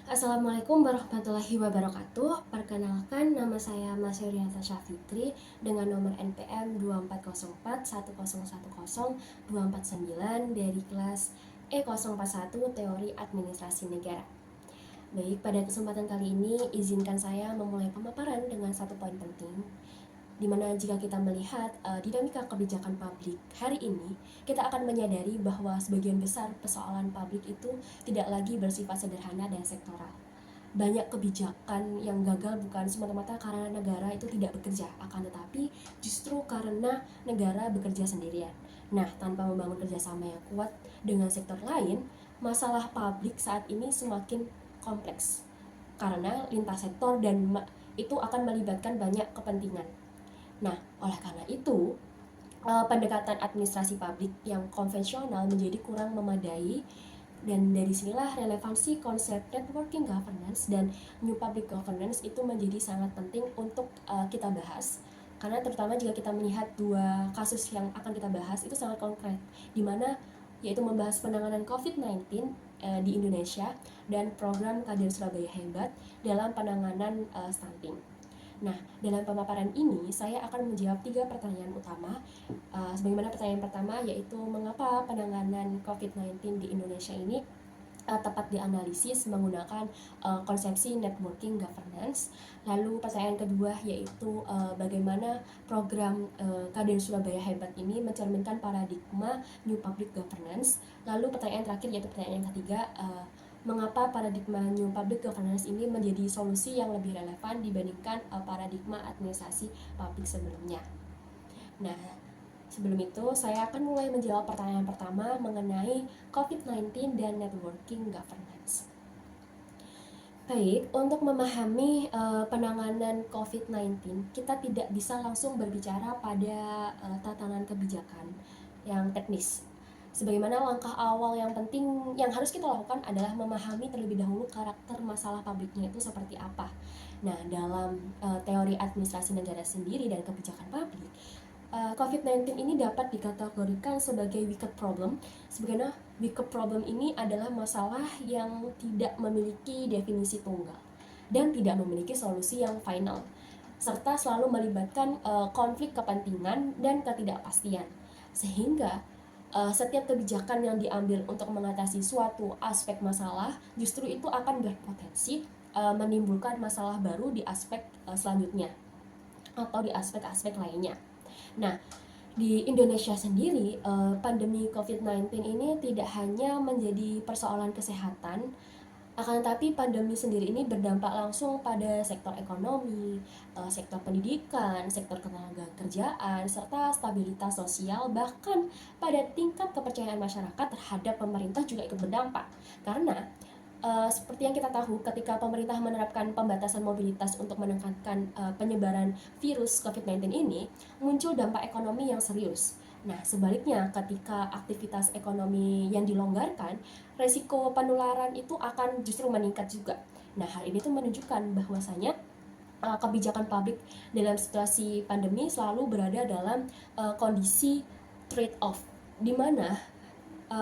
Assalamualaikum warahmatullahi wabarakatuh. Perkenalkan, nama saya Mas Yurianta Syafitri dengan nomor NPM 24041010249 dari kelas E041 Teori Administrasi Negara. Baik, pada kesempatan kali ini izinkan saya memulai pemaparan dengan satu poin penting, di mana jika kita melihat dinamika kebijakan publik hari ini, kita akan menyadari bahwa sebagian besar persoalan publik itu tidak lagi bersifat sederhana dan sektoral. Banyak kebijakan yang gagal bukan semata-mata karena negara itu tidak bekerja, akan tetapi justru karena negara bekerja sendirian. Nah, tanpa membangun kerjasama yang kuat dengan sektor lain, masalah publik saat ini semakin kompleks karena lintas sektor dan itu akan melibatkan banyak kepentingan. Nah, oleh karena itu, pendekatan administrasi publik yang konvensional menjadi kurang memadai, dan dari sinilah relevansi konsep networking governance dan new public governance itu menjadi sangat penting untuk kita bahas. Karena terutama jika kita melihat dua kasus yang akan kita bahas itu sangat konkret, di mana yaitu membahas penanganan COVID-19 di Indonesia dan program Kader Surabaya Hebat dalam penanganan stunting. Nah, dalam pemaparan ini saya akan menjawab 3 pertanyaan utama. Sebagaimana pertanyaan pertama yaitu mengapa penanganan COVID-19 di Indonesia ini tepat dianalisis menggunakan konsepsi networking governance. Lalu pertanyaan kedua yaitu bagaimana program Kader Surabaya Hebat ini mencerminkan paradigma new public governance. Lalu pertanyaan terakhir yaitu pertanyaan yang ketiga, mengapa paradigma new public governance ini menjadi solusi yang lebih relevan dibandingkan paradigma administrasi publik sebelumnya. Nah, sebelum itu saya akan mulai menjawab pertanyaan pertama mengenai COVID-19 dan networking governance. Baik, untuk memahami penanganan COVID-19, kita tidak bisa langsung berbicara pada tatanan kebijakan yang teknis. Sebagaimana langkah awal yang penting yang harus kita lakukan adalah memahami terlebih dahulu karakter masalah publiknya itu seperti apa. Nah, dalam teori administrasi negara sendiri dan kebijakan publik, COVID-19 ini dapat dikategorikan sebagai wicked problem. Sebagaimana wicked problem ini adalah masalah yang tidak memiliki definisi tunggal dan tidak memiliki solusi yang final, serta selalu melibatkan konflik kepentingan dan ketidakpastian. Sehingga setiap kebijakan yang diambil untuk mengatasi suatu aspek masalah justru itu akan berpotensi menimbulkan masalah baru di aspek selanjutnya atau di aspek-aspek lainnya. Nah, di Indonesia sendiri, pandemi COVID-19 ini tidak hanya menjadi persoalan kesehatan, akan tetapi pandemi sendiri ini berdampak langsung pada sektor ekonomi, sektor pendidikan, sektor ketenagakerjaan, serta stabilitas sosial, bahkan pada tingkat kepercayaan masyarakat terhadap pemerintah juga ikut berdampak. Karena seperti yang kita tahu, ketika pemerintah menerapkan pembatasan mobilitas untuk menekankan penyebaran virus COVID-19 ini, muncul dampak ekonomi yang serius. Nah, sebaliknya ketika aktivitas ekonomi yang dilonggarkan, resiko penularan itu akan justru meningkat juga. Nah, hal ini tuh menunjukkan bahwasanya kebijakan publik dalam situasi pandemi selalu berada dalam kondisi trade-off, di mana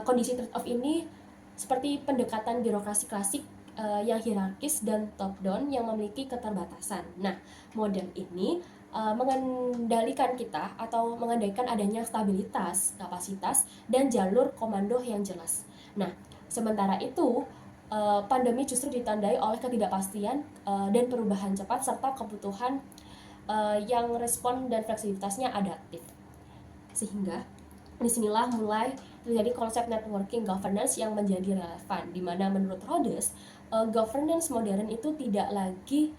kondisi trade-off ini seperti pendekatan birokrasi klasik yang hierarkis dan top down yang memiliki keterbatasan. Nah, model ini mengendalikan kita atau mengandaikan adanya stabilitas, kapasitas, dan jalur komando yang jelas. Nah, sementara itu pandemi justru ditandai oleh ketidakpastian dan perubahan cepat serta kebutuhan yang respon dan fleksibilitasnya adaptif. Sehingga disinilah mulai terjadi konsep networking governance yang menjadi relevan, di mana menurut Rhodes, governance modern itu tidak lagi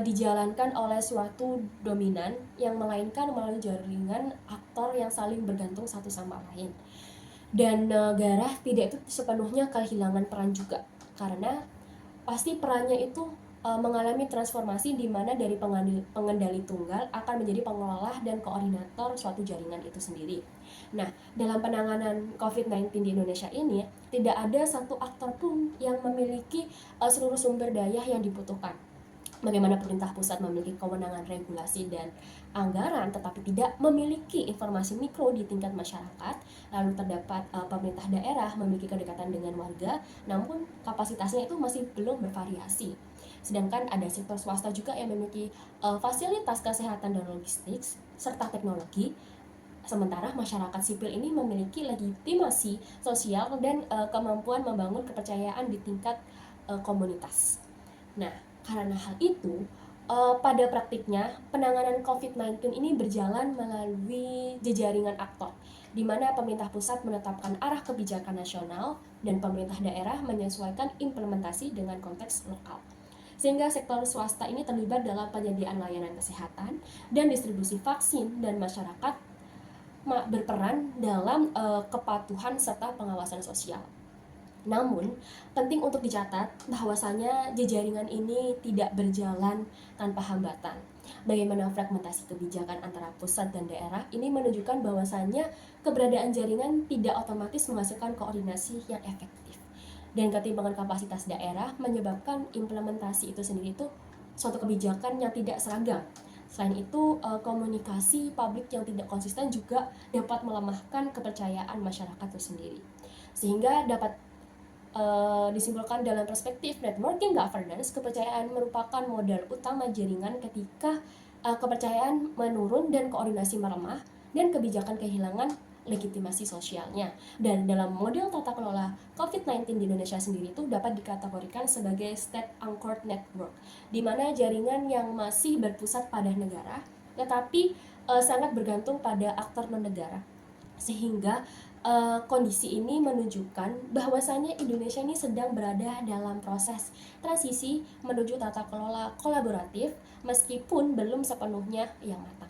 dijalankan oleh suatu dominan yang melainkan melalui jaringan aktor yang saling bergantung satu sama lain. Dan negara tidak itu sepenuhnya kehilangan peran juga, karena pasti perannya itu mengalami transformasi di mana dari pengendali tunggal akan menjadi pengelola dan koordinator suatu jaringan itu sendiri. Nah, dalam penanganan COVID-19 di Indonesia ini, tidak ada satu aktor pun yang memiliki seluruh sumber daya yang dibutuhkan. Bagaimana pemerintah pusat memiliki kewenangan regulasi dan anggaran tetapi tidak memiliki informasi mikro di tingkat masyarakat. Lalu terdapat pemerintah daerah memiliki kedekatan dengan warga, namun kapasitasnya itu masih belum bervariasi. Sedangkan ada sektor swasta juga yang memiliki fasilitas kesehatan dan logistik serta teknologi. Sementara masyarakat sipil ini memiliki legitimasi sosial dan kemampuan membangun kepercayaan di tingkat komunitas. Nah, karena hal itu, pada praktiknya penanganan COVID-19 ini berjalan melalui jejaringan aktor, di mana pemerintah pusat menetapkan arah kebijakan nasional dan pemerintah daerah menyesuaikan implementasi dengan konteks lokal. Sehingga sektor swasta ini terlibat dalam penyediaan layanan kesehatan dan distribusi vaksin, dan masyarakat berperan dalam kepatuhan serta pengawasan sosial. Namun, penting untuk dicatat bahwasanya jejaringan ini tidak berjalan tanpa hambatan. Bagaimana fragmentasi kebijakan antara pusat dan daerah ini menunjukkan bahwasanya keberadaan jaringan tidak otomatis menghasilkan koordinasi yang efektif. Dan ketimpangan kapasitas daerah menyebabkan implementasi itu sendiri itu suatu kebijakan yang tidak seragam. Selain itu, komunikasi publik yang tidak konsisten juga dapat melemahkan kepercayaan masyarakat itu sendiri. Sehingga dapat disimpulkan dalam perspektif networking governance, kepercayaan merupakan modal utama jaringan. Ketika kepercayaan menurun dan koordinasi melemah, dan kebijakan kehilangan legitimasi sosialnya. Dan dalam model tata kelola COVID-19 di Indonesia sendiri itu dapat dikategorikan sebagai state anchored network, di mana jaringan yang masih berpusat pada negara tetapi sangat bergantung pada aktor non-negara. Sehingga kondisi ini menunjukkan bahwasannya Indonesia ini sedang berada dalam proses transisi menuju tata kelola kolaboratif meskipun belum sepenuhnya yang matang.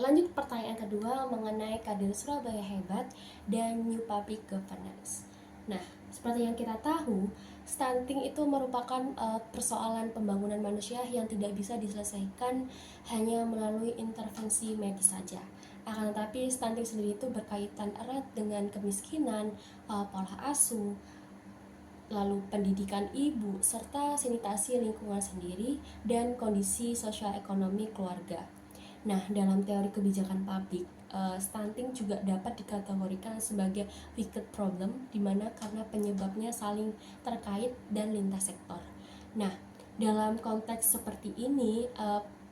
Lanjut pertanyaan kedua mengenai kader Surabaya hebat dan New Public Governance. Nah, seperti yang kita tahu, stunting itu merupakan persoalan pembangunan manusia yang tidak bisa diselesaikan hanya melalui intervensi medis saja. Akan tetapi stunting sendiri itu berkaitan erat dengan kemiskinan, pola asuh, lalu pendidikan ibu, serta sanitasi lingkungan sendiri dan kondisi sosial ekonomi keluarga. Nah, dalam teori kebijakan publik, stunting juga dapat dikategorikan sebagai wicked problem, di mana karena penyebabnya saling terkait dan lintas sektor. Nah, dalam konteks seperti ini,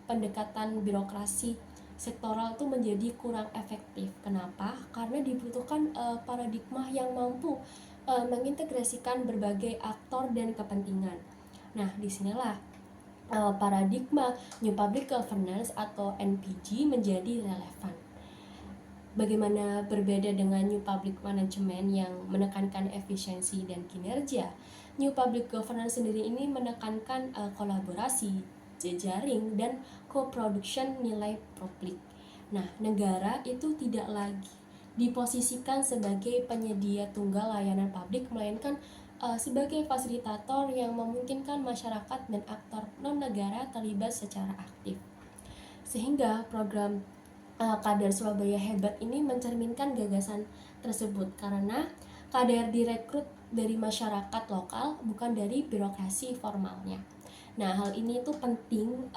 pendekatan birokrasi sektoral itu menjadi kurang efektif. Kenapa? Karena dibutuhkan paradigma yang mampu mengintegrasikan berbagai aktor dan kepentingan. Nah, disinilah paradigma New Public Governance atau NPG menjadi relevan. Bagaimana berbeda dengan New Public Management yang menekankan efisiensi dan kinerja, New Public Governance sendiri ini menekankan kolaborasi, jejaring, dan co-production nilai publik. Nah, negara itu tidak lagi diposisikan sebagai penyedia tunggal layanan publik, melainkan sebagai fasilitator yang memungkinkan masyarakat dan aktor non-negara terlibat secara aktif. Sehingga program Kader Surabaya Hebat ini mencerminkan gagasan tersebut, karena kader direkrut dari masyarakat lokal, bukan dari birokrasi formalnya. Nah, hal ini tuh penting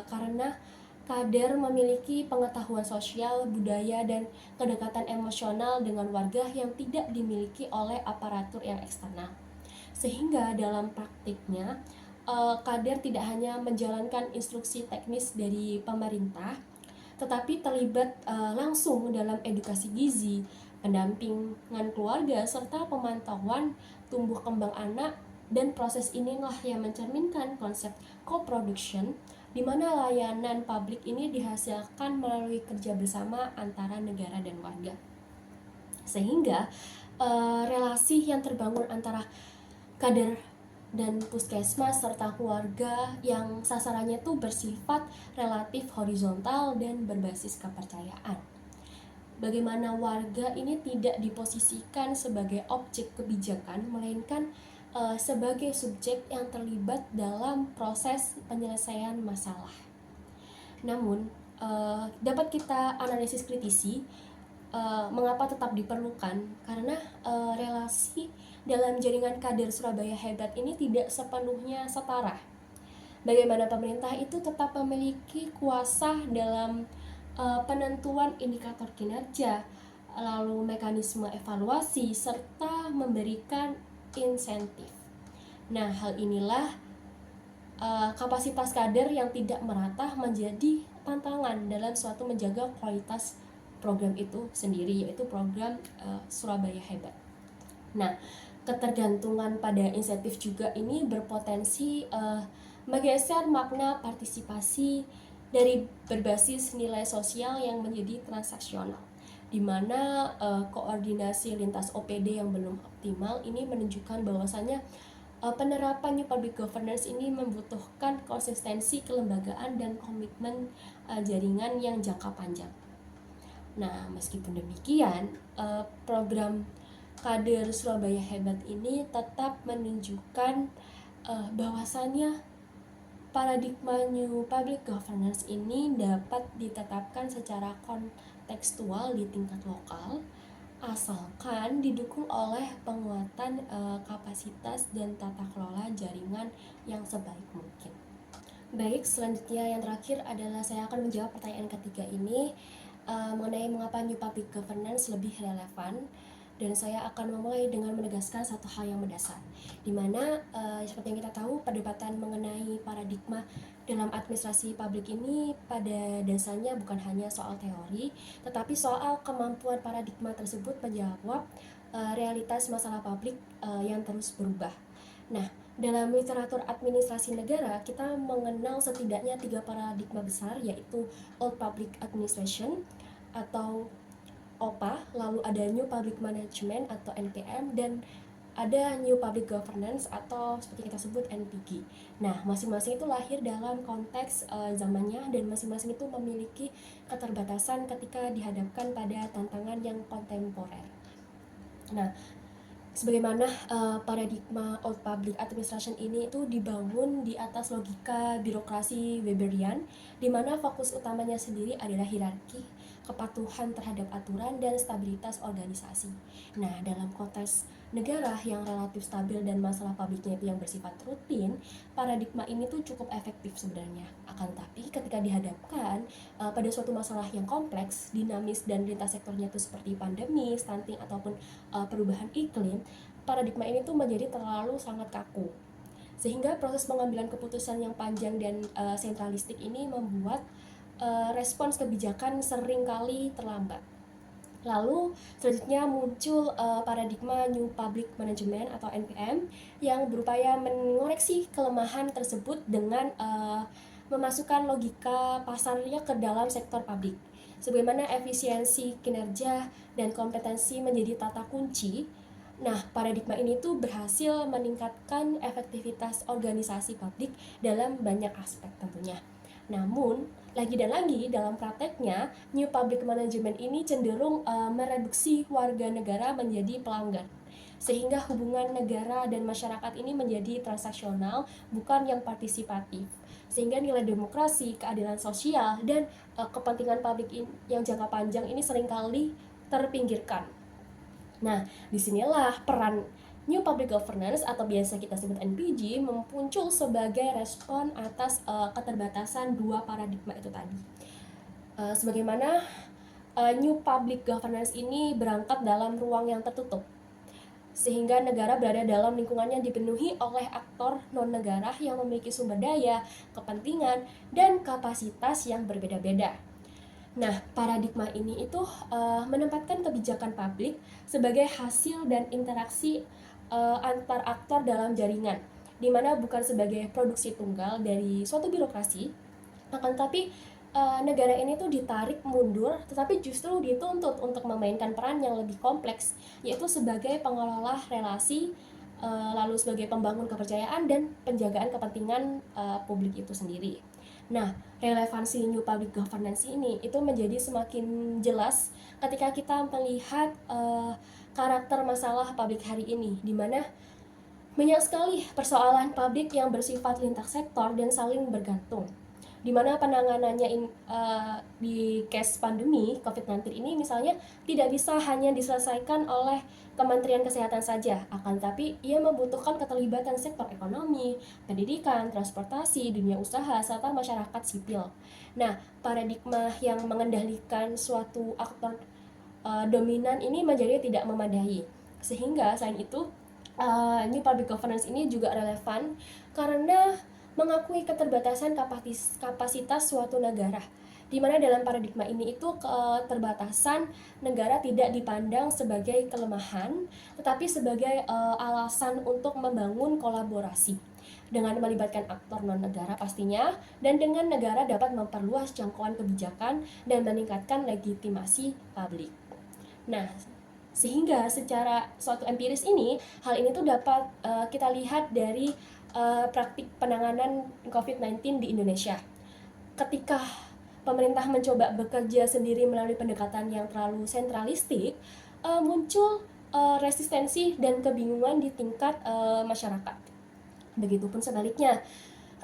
karena kader memiliki pengetahuan sosial, budaya, dan kedekatan emosional dengan warga yang tidak dimiliki oleh aparatur yang eksternal. Sehingga dalam praktiknya, kader tidak hanya menjalankan instruksi teknis dari pemerintah, tetapi terlibat langsung dalam edukasi gizi, pendampingan keluarga, serta pemantauan tumbuh kembang anak. Dan proses inilah yang mencerminkan konsep co-production, di mana layanan publik ini dihasilkan melalui kerja bersama antara negara dan warga. Sehingga relasi yang terbangun antara kader dan puskesmas serta keluarga yang sasarannya tuh bersifat relatif horizontal dan berbasis kepercayaan. Bagaimana warga ini tidak diposisikan sebagai objek kebijakan, melainkan sebagai subjek yang terlibat dalam proses penyelesaian masalah. Namun, dapat kita analisis kritisi mengapa tetap diperlukan, karena relasi dalam jaringan kader Surabaya Hebat ini tidak sepenuhnya setara. bagaimana pemerintah itu tetap memiliki kuasa dalam penentuan indikator kinerja, lalu mekanisme evaluasi, serta memberikan insentif. Nah, hal inilah kapasitas kader yang tidak merata menjadi tantangan dalam suatu menjaga kualitas program itu sendiri, yaitu program Surabaya Hebat. Nah, ketergantungan pada insentif juga ini berpotensi menggeser makna partisipasi dari berbasis nilai sosial yang menjadi transaksional, di mana koordinasi lintas OPD yang belum optimal ini menunjukkan bahwasannya penerapan New Public Governance ini membutuhkan konsistensi kelembagaan dan komitmen jaringan yang jangka panjang. Nah, meskipun demikian, program kader Surabaya Hebat ini tetap menunjukkan bahwasannya paradigma New Public Governance ini dapat ditetapkan secara kontekstual di tingkat lokal, asalkan didukung oleh penguatan kapasitas dan tata kelola jaringan yang sebaik mungkin. Baik, selanjutnya yang terakhir adalah saya akan menjawab pertanyaan ketiga ini mengenai mengapa New Public Governance lebih relevan. Dan saya akan memulai dengan menegaskan satu hal yang mendasar, di mana seperti yang kita tahu, perdebatan mengenai paradigma dalam administrasi publik ini pada dasarnya bukan hanya soal teori, tetapi soal kemampuan paradigma tersebut menjawab realitas masalah publik yang terus berubah. Nah, dalam literatur administrasi negara, kita mengenal setidaknya 3 paradigma besar, yaitu Old Public Administration atau OPA, lalu ada New Public Management atau NPM, dan ada New Public Governance atau seperti kita sebut NPG. Nah, masing-masing itu lahir dalam konteks zamannya, dan masing-masing itu memiliki keterbatasan ketika dihadapkan pada tantangan yang kontemporer. Nah, sebagaimana paradigma Old Public Administration ini itu dibangun di atas logika birokrasi Weberian, di mana fokus utamanya sendiri adalah hierarki, kepatuhan terhadap aturan, dan stabilitas organisasi. Nah, dalam konteks negara yang relatif stabil dan masalah publiknya itu yang bersifat rutin, paradigma ini tuh cukup efektif sebenarnya. Akan tetapi ketika dihadapkan pada suatu masalah yang kompleks, dinamis, dan lintas sektornya itu seperti pandemi, stunting, ataupun perubahan iklim, paradigma ini tuh menjadi terlalu sangat kaku. Sehingga proses pengambilan keputusan yang panjang dan sentralistik ini membuat respons kebijakan seringkali terlambat. Lalu selanjutnya muncul paradigma New Public Management atau NPM yang berupaya mengoreksi kelemahan tersebut dengan memasukkan logika pasarnya ke dalam sektor publik. Sebagaimana efisiensi kinerja dan kompetensi menjadi tata kunci. Nah, paradigma ini tuh berhasil meningkatkan efektivitas organisasi publik dalam banyak aspek tentunya. Namun, lagi dan lagi dalam prakteknya, New Public Management ini cenderung mereduksi warga negara menjadi pelanggan. Sehingga hubungan negara dan masyarakat ini menjadi transaksional, bukan yang partisipatif. Sehingga nilai demokrasi, keadilan sosial, dan kepentingan publik yang jangka panjang ini seringkali terpinggirkan. Nah, disinilah peran New Public Governance atau biasa kita sebut NPG muncul sebagai respon atas keterbatasan dua paradigma itu tadi. Sebagaimana New Public Governance ini berangkat dalam ruang yang tertutup, sehingga negara berada dalam lingkungan yang dipenuhi oleh aktor non-negara yang memiliki sumber daya, kepentingan, dan kapasitas yang berbeda-beda. Nah, paradigma ini itu menempatkan kebijakan publik sebagai hasil dan interaksi antar aktor dalam jaringan, di mana bukan sebagai produksi tunggal dari suatu birokrasi, akan tapi negara ini tuh ditarik mundur, tetapi justru dituntut untuk memainkan peran yang lebih kompleks, yaitu sebagai pengelola relasi, lalu sebagai pembangun kepercayaan dan penjagaan kepentingan publik itu sendiri. Nah, relevansi New Public Governance ini itu menjadi semakin jelas ketika kita melihat karakter masalah publik hari ini, di mana banyak sekali persoalan publik yang bersifat lintas sektor dan saling bergantung. di mana penanganannya di case pandemi COVID-19 ini misalnya tidak bisa hanya diselesaikan oleh Kementerian Kesehatan saja, akan tetapi ia membutuhkan keterlibatan sektor ekonomi, pendidikan, transportasi, dunia usaha, serta masyarakat sipil. Nah, paradigma yang mengendalikan suatu aktor dominan ini menjadi tidak memadai. Sehingga selain itu, New Public Governance ini juga relevan karena mengakui keterbatasan kapasitas suatu negara, di mana dalam paradigma ini itu keterbatasan negara tidak dipandang sebagai kelemahan, tetapi sebagai alasan untuk membangun kolaborasi dengan melibatkan aktor non-negara pastinya, dan dengan negara dapat memperluas jangkauan kebijakan dan meningkatkan legitimasi publik. Nah, sehingga secara suatu empiris ini, hal ini tuh dapat kita lihat dari praktik penanganan COVID-19 di Indonesia. Ketika pemerintah mencoba bekerja sendiri melalui pendekatan yang terlalu sentralistik, muncul resistensi dan kebingungan di tingkat masyarakat. Begitupun sebaliknya,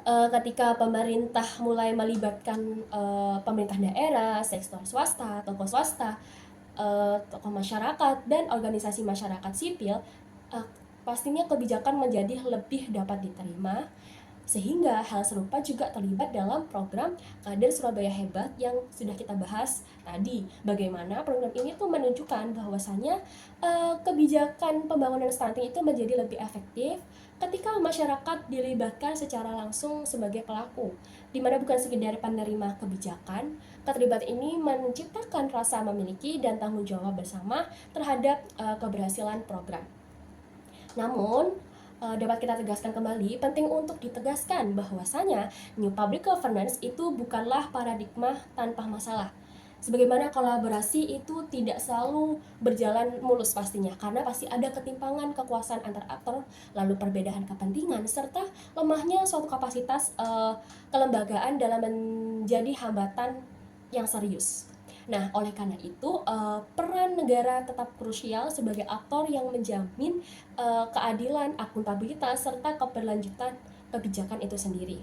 ketika pemerintah mulai melibatkan pemerintah daerah, sektor swasta, tokoh swasta, tokoh masyarakat, dan organisasi masyarakat sipil, pastinya kebijakan menjadi lebih dapat diterima, sehingga hal serupa juga terlibat dalam program Kader Surabaya Hebat yang sudah kita bahas tadi. Bagaimana program ini tuh menunjukkan bahwasannya kebijakan pembangunan stunting itu menjadi lebih efektif ketika masyarakat dilibatkan secara langsung sebagai pelaku, di mana bukan sekedar penerima kebijakan. Keterlibatan ini menciptakan rasa memiliki dan tanggung jawab bersama terhadap keberhasilan program. Namun, dapat kita tegaskan kembali, penting untuk ditegaskan bahwasanya New Public Governance itu bukanlah paradigma tanpa masalah. Sebagaimana kolaborasi itu tidak selalu berjalan mulus pastinya, karena pasti ada ketimpangan kekuasaan antar aktor, lalu perbedaan kepentingan, serta lemahnya suatu kapasitas kelembagaan dalam menjadi hambatan yang serius. Nah, oleh karena itu, peran negara tetap krusial sebagai aktor yang menjamin keadilan, akuntabilitas, serta keberlanjutan kebijakan itu sendiri.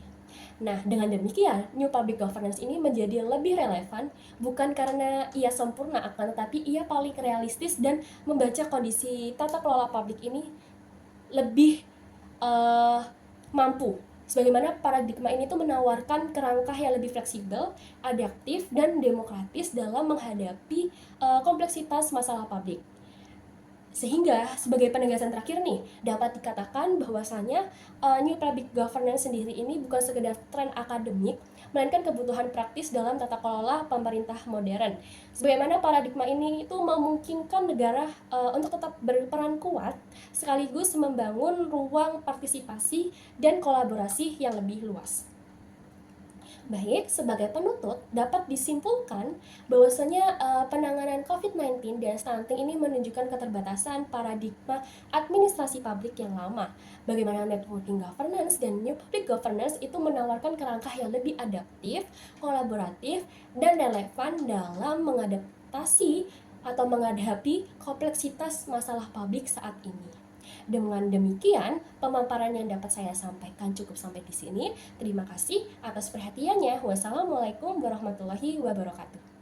Nah, dengan demikian, New Public Governance ini menjadi lebih relevan bukan karena ia sempurna, akan tetapi ia paling realistis dan membaca kondisi tata kelola publik ini lebih mampu. Sebagaimana paradigma ini tuh menawarkan kerangka yang lebih fleksibel, adaptif, dan demokratis dalam menghadapi kompleksitas masalah publik. Sehingga sebagai penegasan terakhir nih, dapat dikatakan bahwasanya New Public Governance sendiri ini bukan sekedar tren akademik, melainkan kebutuhan praktis dalam tata kelola pemerintah modern. Sebagaimana paradigma ini itu memungkinkan negara untuk tetap berperan kuat, sekaligus membangun ruang partisipasi dan kolaborasi yang lebih luas. Baik, sebagai penutup, dapat disimpulkan bahwasanya penanganan COVID-19 dan stunting ini menunjukkan keterbatasan paradigma administrasi publik yang lama. Bagaimana networking governance dan new public governance itu menawarkan kerangka yang lebih adaptif, kolaboratif, dan relevan dalam mengadaptasi atau menghadapi kompleksitas masalah publik saat ini. Dengan demikian, pemaparan yang dapat saya sampaikan cukup sampai di sini. Terima kasih atas perhatiannya. Wassalamualaikum warahmatullahi wabarakatuh.